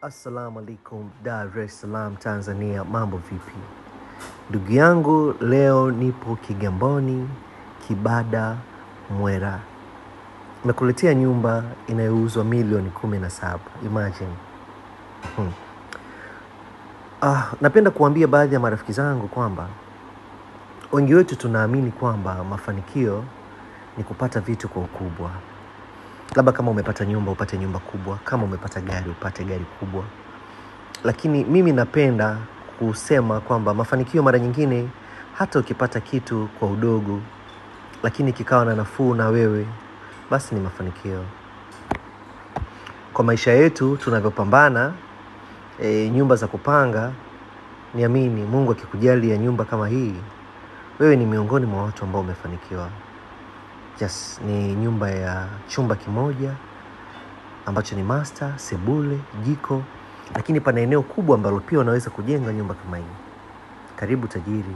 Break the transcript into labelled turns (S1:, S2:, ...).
S1: Assalamu alaikum, Dar es Salaam, Tanzania. Mambo vipi? Ndugu yangu, leo nipo Kigamboni, Kibada, Mwera. Nakuletea nyumba inayouzwa milioni 17. Imagine. Napenda kuambia baadhi ya marafiki zangu kwamba wengi wetu tunaamini kwamba mafanikio ni kupata vitu kwa ukubwa. Labda kama umepata nyumba, upate nyumba kubwa. Kama umepata gari, upate gari kubwa. Lakini mimi napenda kusema kwamba mafanikio mara nyingine hata ukipata kitu kwa udogo, lakini kikawa na nafuu na wewe, basi ni mafanikio. Kwa maisha yetu tunavyopambana, nyumba za kupanga, niamini Mungu akikujalia nyumba kama hii, wewe ni miongoni mwa watu ambao umefanikiwa. Yes, ni nyumba ya chumba kimoja ambacho ni master, sebule, jiko, lakini pana eneo kubwa ambalo pia unaweza kujenga nyumba kama hii. Karibu tajiri.